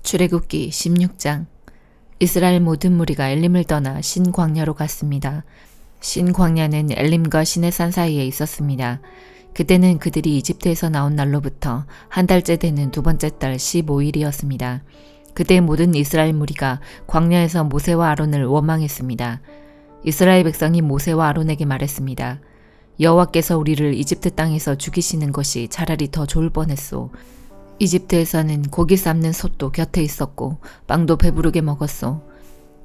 출애굽기 16장. 이스라엘 모든 무리가 엘림을 떠나 신 광야로 갔습니다. 신 광야는 엘림과 시내산 사이에 있었습니다. 그때는 그들이 이집트에서 나온 날로부터 한 달째 되는 두 번째 달 15일이었습니다. 그때 모든 이스라엘 무리가 광야에서 모세와 아론을 원망했습니다. 이스라엘 백성이 모세와 아론에게 말했습니다. 여호와께서 우리를 이집트 땅에서 죽이시는 것이 차라리 더 좋을 뻔했소. 이집트에서는 고기 삶는 솥도 곁에 있었고 빵도 배부르게 먹었소.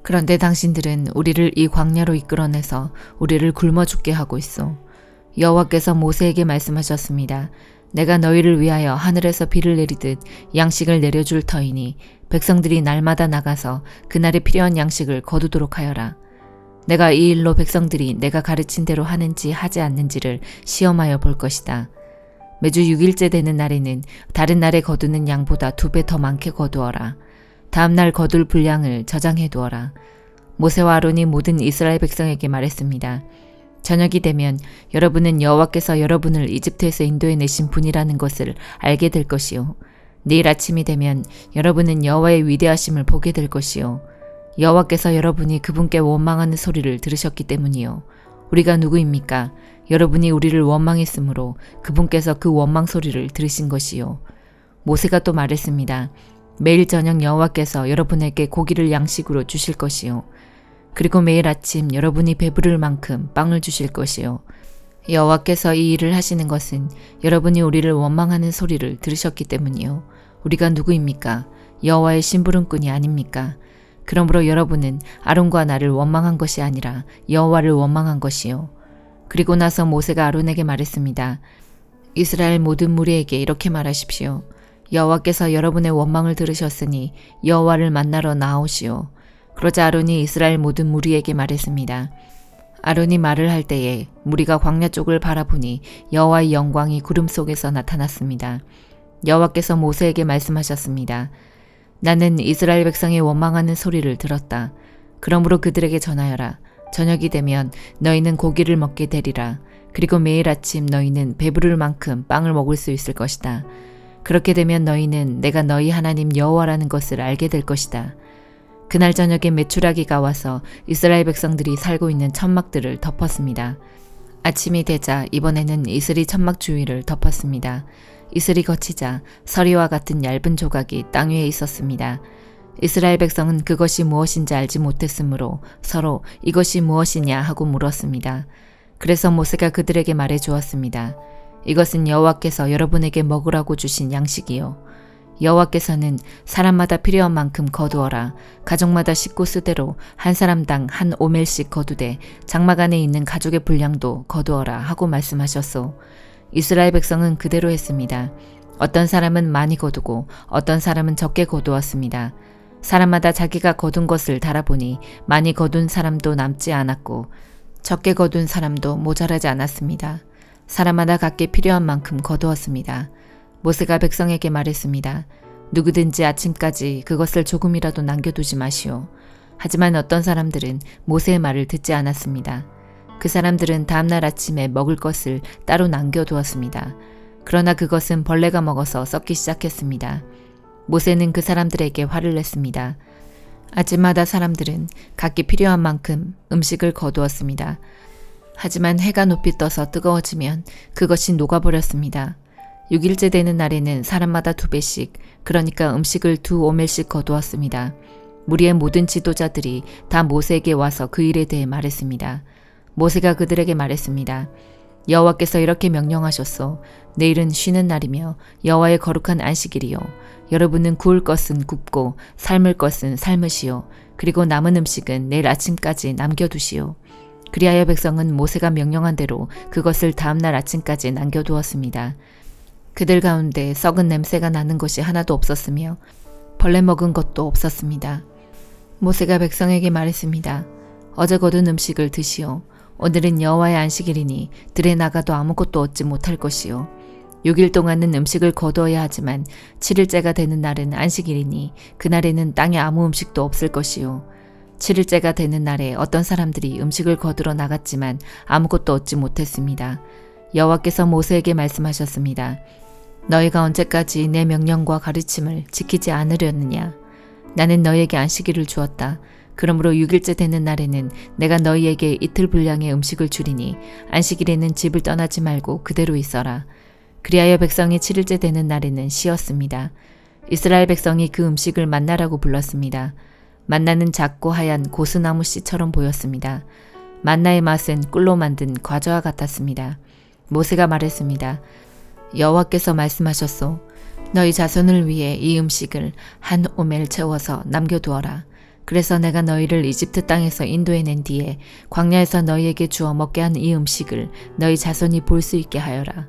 그런데 당신들은 우리를 이 광야로 이끌어내서 우리를 굶어 죽게 하고 있소. 여호와께서 모세에게 말씀하셨습니다. 내가 너희를 위하여 하늘에서 비를 내리듯 양식을 내려줄 터이니 백성들이 날마다 나가서 그날에 필요한 양식을 거두도록 하여라. 내가 이 일로 백성들이 내가 가르친 대로 하는지 하지 않는지를 시험하여 볼 것이다. 매주 6일째 되는 날에는 다른 날에 거두는 양보다 2배 더 많게 거두어라. 다음 날 거둘 분량을 저장해 두어라. 모세와 아론이 모든 이스라엘 백성에게 말했습니다. 저녁이 되면 여러분은 여호와께서 여러분을 이집트에서 인도해 내신 분이라는 것을 알게 될 것이요. 내일 아침이 되면 여러분은 여호와의 위대하심을 보게 될 것이요. 여호와께서 여러분이 그분께 원망하는 소리를 들으셨기 때문이요. 우리가 누구입니까? 여러분이 우리를 원망했으므로 그분께서 그 원망 소리를 들으신 것이요. 모세가 또 말했습니다. 매일 저녁 여호와께서 여러분에게 고기를 양식으로 주실 것이요. 그리고 매일 아침 여러분이 배부를 만큼 빵을 주실 것이요. 여호와께서 이 일을 하시는 것은 여러분이 우리를 원망하는 소리를 들으셨기 때문이요. 우리가 누구입니까? 여호와의 심부름꾼이 아닙니까? 그러므로 여러분은 아론과 나를 원망한 것이 아니라 여호와를 원망한 것이요. 그리고 나서 모세가 아론에게 말했습니다. 이스라엘 모든 무리에게 이렇게 말하십시오. 여호와께서 여러분의 원망을 들으셨으니 여호와를 만나러 나오시오. 그러자 아론이 이스라엘 모든 무리에게 말했습니다. 아론이 말을 할 때에 무리가 광야 쪽을 바라보니 여호와의 영광이 구름 속에서 나타났습니다. 여호와께서 모세에게 말씀하셨습니다. 나는 이스라엘 백성의 원망하는 소리를 들었다. 그러므로 그들에게 전하여라. 저녁이 되면 너희는 고기를 먹게 되리라. 그리고 매일 아침 너희는 배부를 만큼 빵을 먹을 수 있을 것이다. 그렇게 되면 너희는 내가 너희 하나님 여호와라는 것을 알게 될 것이다. 그날 저녁에 메추라기가 와서 이스라엘 백성들이 살고 있는 천막들을 덮었습니다. 아침이 되자 이번에는 이슬이 천막 주위를 덮었습니다. 이슬이 거치자 서리와 같은 얇은 조각이 땅 위에 있었습니다. 이스라엘 백성은 그것이 무엇인지 알지 못했으므로 서로 이것이 무엇이냐 하고 물었습니다. 그래서 모세가 그들에게 말해 주었습니다. 이것은 여호와께서 여러분에게 먹으라고 주신 양식이요. 여호와께서는 사람마다 필요한 만큼 거두어라. 가족마다 식구 수대로 한 사람당 한 오멜씩 거두되 장막 안에 있는 가족의 분량도 거두어라 하고 말씀하셨소. 이스라엘 백성은 그대로 했습니다. 어떤 사람은 많이 거두고 어떤 사람은 적게 거두었습니다. 사람마다 자기가 거둔 것을 달아보니 많이 거둔 사람도 남지 않았고 적게 거둔 사람도 모자라지 않았습니다. 사람마다 각기 필요한 만큼 거두었습니다. 모세가 백성에게 말했습니다. 누구든지 아침까지 그것을 조금이라도 남겨두지 마시오. 하지만 어떤 사람들은 모세의 말을 듣지 않았습니다. 그 사람들은 다음날 아침에 먹을 것을 따로 남겨두었습니다. 그러나 그것은 벌레가 먹어서 썩기 시작했습니다. 모세는 그 사람들에게 화를 냈습니다. 아침마다 사람들은 각기 필요한 만큼 음식을 거두었습니다. 하지만 해가 높이 떠서 뜨거워지면 그것이 녹아버렸습니다. 6일째 되는 날에는 사람마다 2배씩, 그러니까 음식을 2오멜씩 거두었습니다. 무리의 모든 지도자들이 다 모세에게 와서 그 일에 대해 말했습니다. 모세가 그들에게 말했습니다. 여호와께서 이렇게 명령하셨소. 내일은 쉬는 날이며 여호와의 거룩한 안식일이요. 여러분은 구울 것은 굽고 삶을 것은 삶으시오. 그리고 남은 음식은 내일 아침까지 남겨두시오. 그리하여 백성은 모세가 명령한 대로 그것을 다음날 아침까지 남겨두었습니다. 그들 가운데 썩은 냄새가 나는 것이 하나도 없었으며 벌레 먹은 것도 없었습니다. 모세가 백성에게 말했습니다. 어제 거둔 음식을 드시오. 오늘은 여호와의 안식일이니 들에 나가도 아무것도 얻지 못할 것이요. 6일 동안은 음식을 거두어야 하지만 7일째가 되는 날은 안식일이니 그날에는 땅에 아무 음식도 없을 것이요. 7일째가 되는 날에 어떤 사람들이 음식을 거두러 나갔지만 아무것도 얻지 못했습니다. 여호와께서 모세에게 말씀하셨습니다. 너희가 언제까지 내 명령과 가르침을 지키지 않으려느냐? 나는 너희에게 안식일을 주었다. 그러므로 6일째 되는 날에는 내가 너희에게 이틀 분량의 음식을 주리니 안식일에는 집을 떠나지 말고 그대로 있어라. 그리하여 백성이 7일째 되는 날에는 쉬었습니다. 이스라엘 백성이 그 음식을 만나라고 불렀습니다. 만나는 작고 하얀 고스나무 씨처럼 보였습니다. 만나의 맛은 꿀로 만든 과자와 같았습니다. 모세가 말했습니다. 여호와께서 말씀하셨소. 너희 자손을 위해 이 음식을 한 오멜 채워서 남겨두어라. 그래서 내가 너희를 이집트 땅에서 인도해낸 뒤에 광야에서 너희에게 주어 먹게 한 이 음식을 너희 자손이 볼 수 있게 하여라.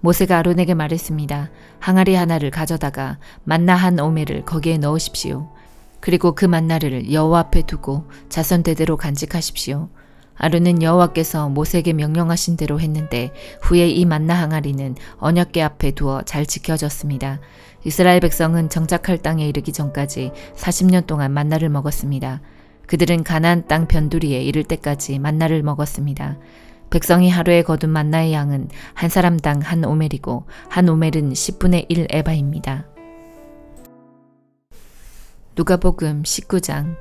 모세가 아론에게 말했습니다. 항아리 하나를 가져다가 만나 한 오멜을 거기에 넣으십시오. 그리고 그 만나를 여호와 앞에 두고 자손 대대로 간직하십시오. 아론은 여호와께서 모세에게 명령하신 대로 했는데 후에 이 만나 항아리는 언약궤 앞에 두어 잘 지켜졌습니다. 이스라엘 백성은 정착할 땅에 이르기 전까지 40년 동안 만나를 먹었습니다. 그들은 가나안 땅 변두리에 이를 때까지 만나를 먹었습니다. 백성이 하루에 거둔 만나의 양은 한 사람당 한 오멜이고 한 오멜은 10분의 1 에바입니다. 누가복음 19장.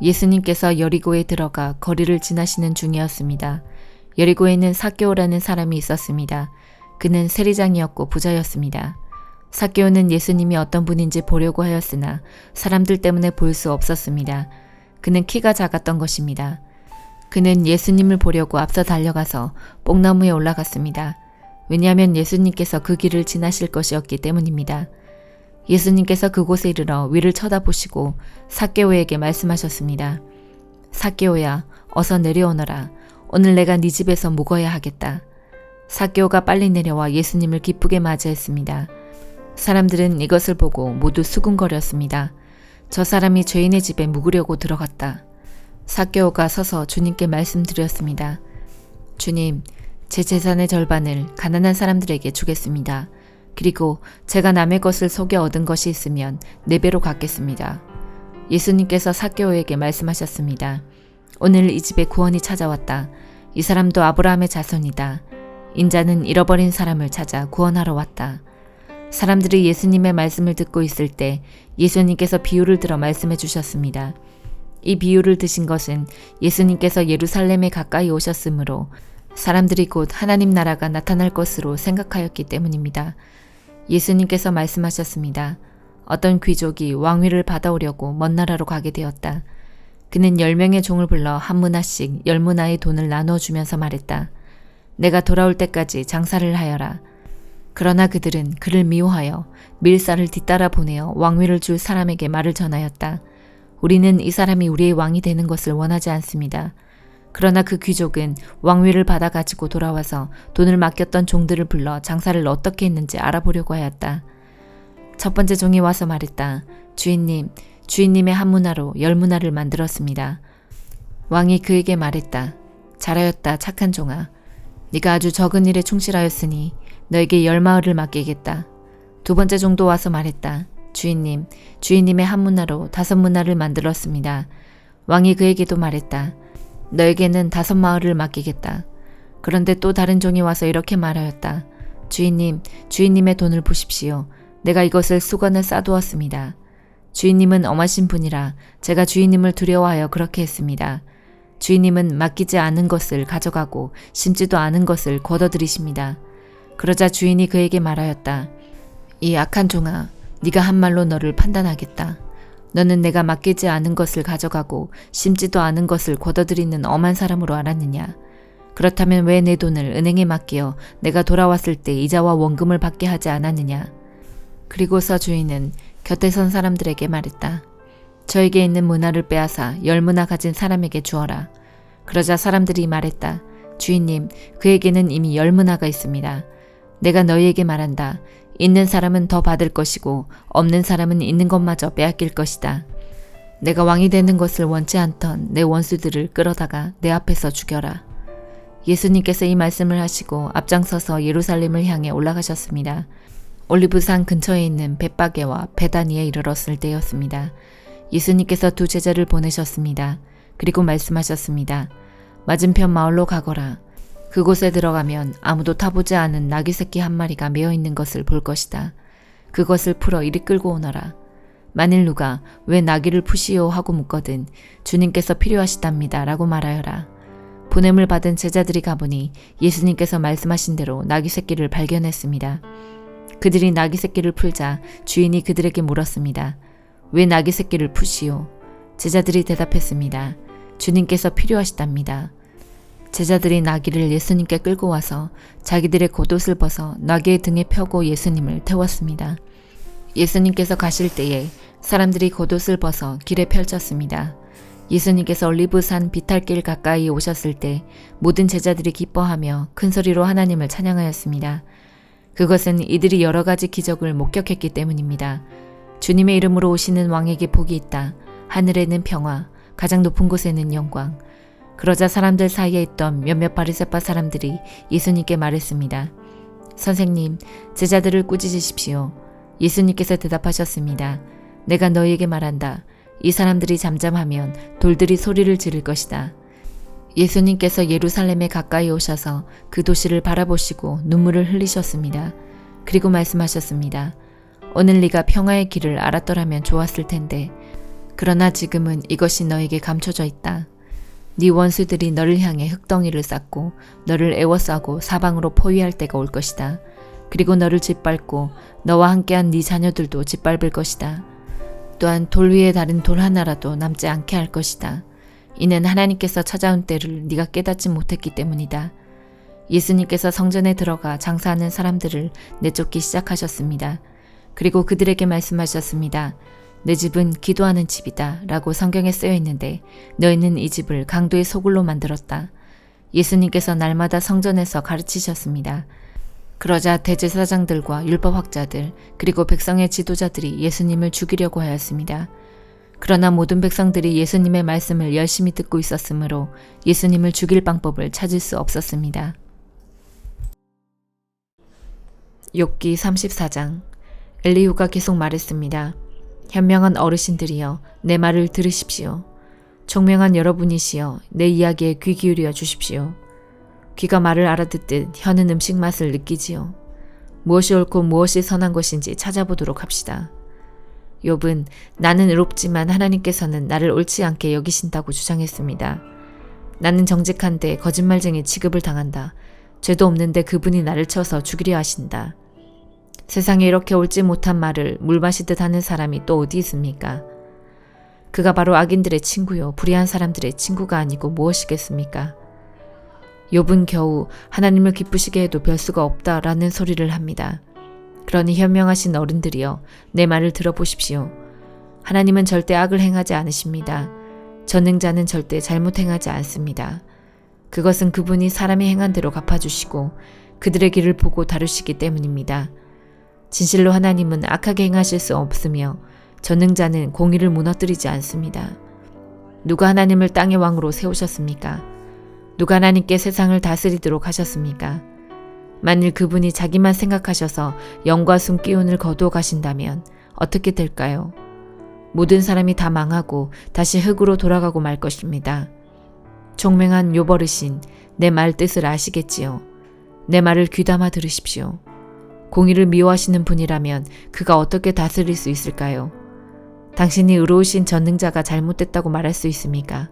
예수님께서 여리고에 들어가 거리를 지나시는 중이었습니다. 여리고에는 삭개오라는 사람이 있었습니다. 그는 세리장이었고 부자였습니다. 삭개오는 예수님이 어떤 분인지 보려고 하였으나 사람들 때문에 볼 수 없었습니다. 그는 키가 작았던 것입니다. 그는 예수님을 보려고 앞서 달려가서 뽕나무에 올라갔습니다. 왜냐하면 예수님께서 그 길을 지나실 것이었기 때문입니다. 예수님께서 그곳에 이르러 위를 쳐다보시고 삭개오에게 말씀하셨습니다. 삭개오야, 어서 내려오너라. 오늘 내가 네 집에서 묵어야 하겠다. 삭개오가 빨리 내려와 예수님을 기쁘게 맞이했습니다. 사람들은 이것을 보고 모두 수군거렸습니다. 저 사람이 죄인의 집에 묵으려고 들어갔다. 삭개오가 서서 주님께 말씀드렸습니다. 주님, 제 재산의 절반을 가난한 사람들에게 주겠습니다. 그리고 제가 남의 것을 속여 얻은 것이 있으면 4배로 갚겠습니다. 예수님께서 삭개오에게 말씀하셨습니다. 오늘 이 집에 구원이 찾아왔다. 이 사람도 아브라함의 자손이다. 인자는 잃어버린 사람을 찾아 구원하러 왔다. 사람들이 예수님의 말씀을 듣고 있을 때 예수님께서 비유를 들어 말씀해 주셨습니다. 이 비유를 드신 것은 예수님께서 예루살렘에 가까이 오셨으므로 사람들이 곧 하나님 나라가 나타날 것으로 생각하였기 때문입니다. 예수님께서 말씀하셨습니다. 어떤 귀족이 왕위를 받아오려고 먼 나라로 가게 되었다. 그는 10명의 종을 불러 한 문화씩 10문화의 돈을 나눠주면서 말했다. 내가 돌아올 때까지 장사를 하여라. 그러나 그들은 그를 미워하여 밀사를 뒤따라 보내어 왕위를 줄 사람에게 말을 전하였다. 우리는 이 사람이 우리의 왕이 되는 것을 원하지 않습니다. 그러나 그 귀족은 왕위를 받아가지고 돌아와서 돈을 맡겼던 종들을 불러 장사를 어떻게 했는지 알아보려고 하였다. 첫 번째 종이 와서 말했다. 주인님, 주인님의 한 문화로 10문화를 만들었습니다. 왕이 그에게 말했다. 잘하였다, 착한 종아. 네가 아주 적은 일에 충실하였으니 너에게 10마을을 맡기겠다. 두 번째 종도 와서 말했다. 주인님, 주인님의 한 문화로 5문화를 만들었습니다. 왕이 그에게도 말했다. 너에게는 5마을을 맡기겠다. 그런데 또 다른 종이 와서 이렇게 말하였다. 주인님, 주인님의 돈을 보십시오. 내가 이것을 수건에 싸두었습니다. 주인님은 엄하신 분이라 제가 주인님을 두려워하여 그렇게 했습니다. 주인님은 맡기지 않은 것을 가져가고 심지도 않은 것을 걷어들이십니다. 그러자 주인이 그에게 말하였다. 이 악한 종아, 네가 한 말로 너를 판단하겠다. 너는 내가 맡기지 않은 것을 가져가고 심지도 않은 것을 걷어들이는 엄한 사람으로 알았느냐? 그렇다면 왜 내 돈을 은행에 맡겨 내가 돌아왔을 때 이자와 원금을 받게 하지 않았느냐? 그리고서 주인은 곁에 선 사람들에게 말했다. 저에게 있는 문화를 빼앗아 10문화 가진 사람에게 주어라. 그러자 사람들이 말했다. 주인님, 그에게는 이미 10문화가 있습니다. 내가 너희에게 말한다. 있는 사람은 더 받을 것이고 없는 사람은 있는 것마저 빼앗길 것이다. 내가 왕이 되는 것을 원치 않던 내 원수들을 끌어다가 내 앞에서 죽여라. 예수님께서 이 말씀을 하시고 앞장서서 예루살렘을 향해 올라가셨습니다. 올리브산 근처에 있는 벳바게와 베다니에 이르렀을 때였습니다. 예수님께서 2 제자를 보내셨습니다. 그리고 말씀하셨습니다. 맞은편 마을로 가거라. 그곳에 들어가면 아무도 타보지 않은 나귀 새끼 한 마리가 메어 있는 것을 볼 것이다. 그것을 풀어 이리 끌고 오너라. 만일 누가 왜 나귀를 푸시오 하고 묻거든 주님께서 필요하시답니다 라고 말하여라. 보냄을 받은 제자들이 가보니 예수님께서 말씀하신 대로 나귀 새끼를 발견했습니다. 그들이 나귀 새끼를 풀자 주인이 그들에게 물었습니다. 왜 나귀 새끼를 푸시오? 제자들이 대답했습니다. 주님께서 필요하시답니다. 제자들이 나귀를 예수님께 끌고 와서 자기들의 겉옷을 벗어 나귀의 등에 펴고 예수님을 태웠습니다. 예수님께서 가실 때에 사람들이 겉옷을 벗어 길에 펼쳤습니다. 예수님께서 올리브산 비탈길 가까이 오셨을 때 모든 제자들이 기뻐하며 큰 소리로 하나님을 찬양하였습니다. 그것은 이들이 여러 가지 기적을 목격했기 때문입니다. 주님의 이름으로 오시는 왕에게 복이 있다. 하늘에는 평화, 가장 높은 곳에는 영광. 그러자 사람들 사이에 있던 몇몇 바리새파 사람들이 예수님께 말했습니다. 선생님, 제자들을 꾸짖으십시오. 예수님께서 대답하셨습니다. 내가 너희에게 말한다. 이 사람들이 잠잠하면 돌들이 소리를 지를 것이다. 예수님께서 예루살렘에 가까이 오셔서 그 도시를 바라보시고 눈물을 흘리셨습니다. 그리고 말씀하셨습니다. 오늘 네가 평화의 길을 알았더라면 좋았을 텐데 그러나 지금은 이것이 너에게 감춰져 있다. 네 원수들이 너를 향해 흙덩이를 쌓고 너를 애워싸고 사방으로 포위할 때가 올 것이다. 그리고 너를 짓밟고 너와 함께한 네 자녀들도 짓밟을 것이다. 또한 돌 위에 다른 돌 하나라도 남지 않게 할 것이다. 이는 하나님께서 찾아온 때를 네가 깨닫지 못했기 때문이다. 예수님께서 성전에 들어가 장사하는 사람들을 내쫓기 시작하셨습니다. 그리고 그들에게 말씀하셨습니다. 내 집은 기도하는 집이다 라고 성경에 쓰여 있는데 너희는 이 집을 강도의 소굴로 만들었다. 예수님께서 날마다 성전에서 가르치셨습니다. 그러자 대제사장들과 율법학자들 그리고 백성의 지도자들이 예수님을 죽이려고 하였습니다. 그러나 모든 백성들이 예수님의 말씀을 열심히 듣고 있었으므로 예수님을 죽일 방법을 찾을 수 없었습니다. 욥기 34장. 엘리후가 계속 말했습니다. 현명한 어르신들이여 내 말을 들으십시오. 총명한 여러분이시여 내 이야기에 귀 기울여 주십시오. 귀가 말을 알아듣듯 혀는 음식 맛을 느끼지요. 무엇이 옳고 무엇이 선한 것인지 찾아보도록 합시다. 욥은 나는 의롭지만 하나님께서는 나를 옳지 않게 여기신다고 주장했습니다. 나는 정직한데 거짓말쟁이 취급을 당한다. 죄도 없는데 그분이 나를 쳐서 죽이려 하신다. 세상에 이렇게 옳지 못한 말을 물 마시듯 하는 사람이 또 어디 있습니까? 그가 바로 악인들의 친구요 불의한 사람들의 친구가 아니고 무엇이겠습니까? 욥은 겨우 하나님을 기쁘시게 해도 별 수가 없다라는 소리를 합니다. 그러니 현명하신 어른들이여 내 말을 들어보십시오. 하나님은 절대 악을 행하지 않으십니다. 전능자는 절대 잘못 행하지 않습니다. 그것은 그분이 사람이 행한 대로 갚아주시고 그들의 길을 보고 다루시기 때문입니다. 진실로 하나님은 악하게 행하실 수 없으며 전능자는 공의를 무너뜨리지 않습니다. 누가 하나님을 땅의 왕으로 세우셨습니까? 누가 하나님께 세상을 다스리도록 하셨습니까? 만일 그분이 자기만 생각하셔서 영과 숨 기운을 거두어 가신다면 어떻게 될까요? 모든 사람이 다 망하고 다시 흙으로 돌아가고 말 것입니다. 총명한 욥 어르신, 내 말 뜻을 아시겠지요? 내 말을 귀담아 들으십시오. 공의를 미워하시는 분이라면 그가 어떻게 다스릴 수 있을까요? 당신이 의로우신 전능자가 잘못됐다고 말할 수 있습니까?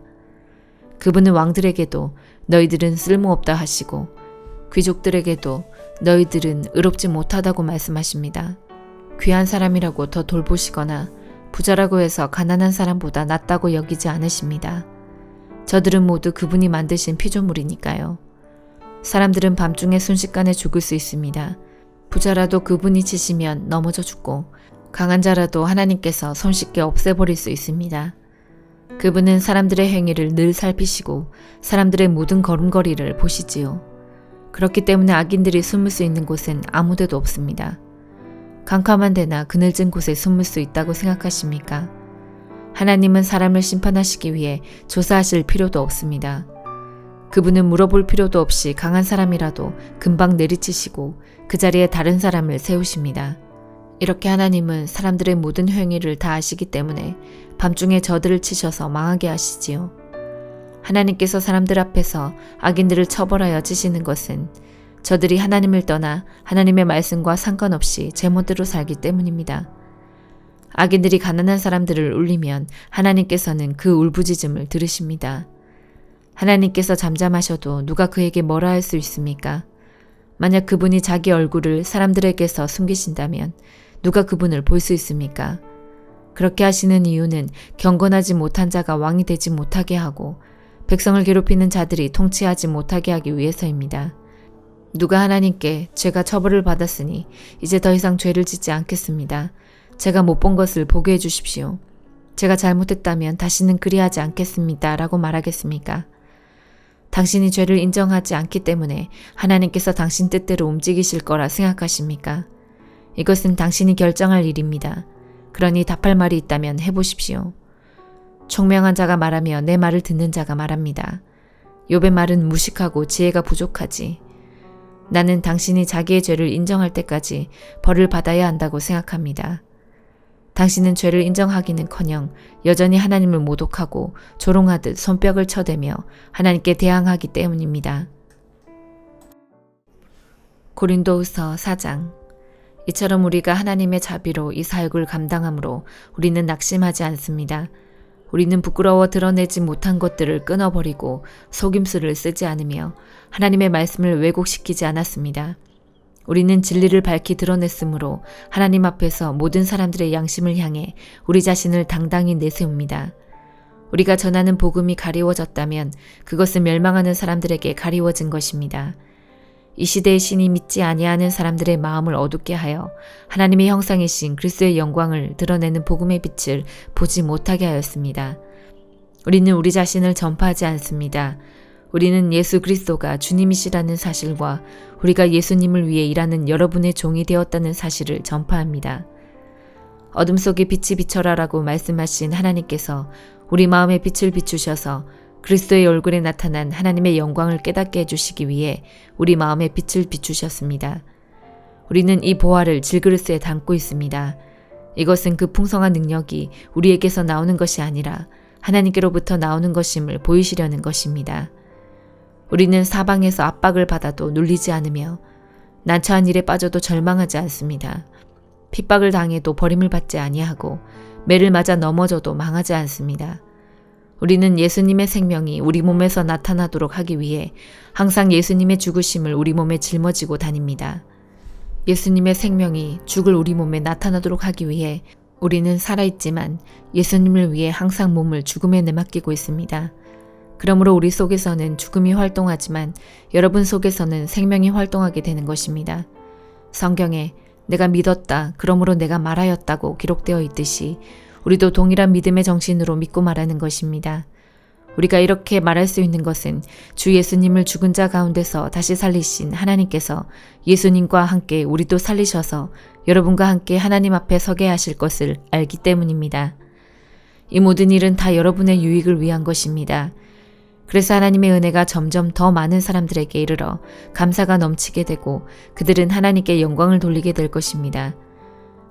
그분은 왕들에게도 너희들은 쓸모없다 하시고 귀족들에게도 너희들은 의롭지 못하다고 말씀하십니다. 귀한 사람이라고 더 돌보시거나 부자라고 해서 가난한 사람보다 낫다고 여기지 않으십니다. 저들은 모두 그분이 만드신 피조물이니까요. 사람들은 밤중에 순식간에 죽을 수 있습니다. 부자라도 그분이 치시면 넘어져 죽고 강한 자라도 하나님께서 손쉽게 없애버릴 수 있습니다. 그분은 사람들의 행위를 늘 살피시고 사람들의 모든 걸음걸이를 보시지요. 그렇기 때문에 악인들이 숨을 수 있는 곳은 아무 데도 없습니다. 캄캄한 데나 그늘진 곳에 숨을 수 있다고 생각하십니까? 하나님은 사람을 심판하시기 위해 조사하실 필요도 없습니다. 그분은 물어볼 필요도 없이 강한 사람이라도 금방 내리치시고 그 자리에 다른 사람을 세우십니다. 이렇게 하나님은 사람들의 모든 행위를 다 아시기 때문에 밤중에 저들을 치셔서 망하게 하시지요. 하나님께서 사람들 앞에서 악인들을 처벌하여 치시는 것은 저들이 하나님을 떠나 하나님의 말씀과 상관없이 제멋대로 살기 때문입니다. 악인들이 가난한 사람들을 울리면 하나님께서는 그 울부짖음을 들으십니다. 하나님께서 잠잠하셔도 누가 그에게 뭐라 할 수 있습니까? 만약 그분이 자기 얼굴을 사람들에게서 숨기신다면 누가 그분을 볼 수 있습니까? 그렇게 하시는 이유는 경건하지 못한 자가 왕이 되지 못하게 하고 백성을 괴롭히는 자들이 통치하지 못하게 하기 위해서입니다. 누가 하나님께 제가 처벌을 받았으니 이제 더 이상 죄를 짓지 않겠습니다. 제가 못 본 것을 보게 해주십시오. 제가 잘못했다면 다시는 그리하지 않겠습니다. 라고 말하겠습니까? 당신이 죄를 인정하지 않기 때문에 하나님께서 당신 뜻대로 움직이실 거라 생각하십니까? 이것은 당신이 결정할 일입니다. 그러니 답할 말이 있다면 해보십시오. 총명한 자가 말하며 내 말을 듣는 자가 말합니다. 욥의 말은 무식하고 지혜가 부족하지. 나는 당신이 자기의 죄를 인정할 때까지 벌을 받아야 한다고 생각합니다. 당신은 죄를 인정하기는커녕 여전히 하나님을 모독하고 조롱하듯 손뼉을 쳐대며 하나님께 대항하기 때문입니다. 고린도후서 4장. 이처럼 우리가 하나님의 자비로 이 사역을 감당하므로 우리는 낙심하지 않습니다. 우리는 부끄러워 드러내지 못한 것들을 끊어버리고 속임수를 쓰지 않으며 하나님의 말씀을 왜곡시키지 않았습니다. 우리는 진리를 밝히 드러냈으므로 하나님 앞에서 모든 사람들의 양심을 향해 우리 자신을 당당히 내세웁니다. 우리가 전하는 복음이 가리워졌다면 그것은 멸망하는 사람들에게 가리워진 것입니다. 이 시대의 신이 믿지 아니하는 사람들의 마음을 어둡게 하여 하나님의 형상이신 그리스도의 영광을 드러내는 복음의 빛을 보지 못하게 하였습니다. 우리는 우리 자신을 전파하지 않습니다. 우리는 예수 그리스도가 주님이시라는 사실과 우리가 예수님을 위해 일하는 여러분의 종이 되었다는 사실을 전파합니다. 어둠 속에 빛이 비춰라라고 말씀하신 하나님께서 우리 마음에 빛을 비추셔서 그리스도의 얼굴에 나타난 하나님의 영광을 깨닫게 해주시기 위해 우리 마음에 빛을 비추셨습니다. 우리는 이 보화를 질그릇에 담고 있습니다. 이것은 그 풍성한 능력이 우리에게서 나오는 것이 아니라 하나님께로부터 나오는 것임을 보이시려는 것입니다. 우리는 사방에서 압박을 받아도 눌리지 않으며 난처한 일에 빠져도 절망하지 않습니다. 핍박을 당해도 버림을 받지 아니하고 매를 맞아 넘어져도 망하지 않습니다. 우리는 예수님의 생명이 우리 몸에서 나타나도록 하기 위해 항상 예수님의 죽으심을 우리 몸에 짊어지고 다닙니다. 예수님의 생명이 죽을 우리 몸에 나타나도록 하기 위해 우리는 살아있지만 예수님을 위해 항상 몸을 죽음에 내맡기고 있습니다. 그러므로 우리 속에서는 죽음이 활동하지만 여러분 속에서는 생명이 활동하게 되는 것입니다. 성경에 내가 믿었다, 그러므로 내가 말하였다고 기록되어 있듯이 우리도 동일한 믿음의 정신으로 믿고 말하는 것입니다. 우리가 이렇게 말할 수 있는 것은 주 예수님을 죽은 자 가운데서 다시 살리신 하나님께서 예수님과 함께 우리도 살리셔서 여러분과 함께 하나님 앞에 서게 하실 것을 알기 때문입니다. 이 모든 일은 다 여러분의 유익을 위한 것입니다. 그래서 하나님의 은혜가 점점 더 많은 사람들에게 이르러 감사가 넘치게 되고 그들은 하나님께 영광을 돌리게 될 것입니다.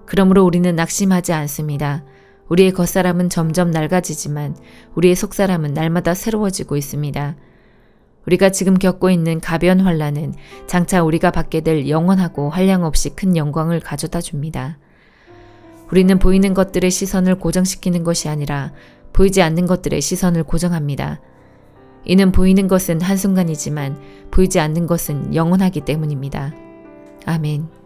그러므로 우리는 낙심하지 않습니다. 우리의 겉사람은 점점 낡아지지만 우리의 속사람은 날마다 새로워지고 있습니다. 우리가 지금 겪고 있는 가벼운 환난은 장차 우리가 받게 될 영원하고 한량 없이 큰 영광을 가져다 줍니다. 우리는 보이는 것들의 시선을 고정시키는 것이 아니라 보이지 않는 것들의 시선을 고정합니다. 이는 보이는 것은 한순간이지만 보이지 않는 것은 영원하기 때문입니다. 아멘.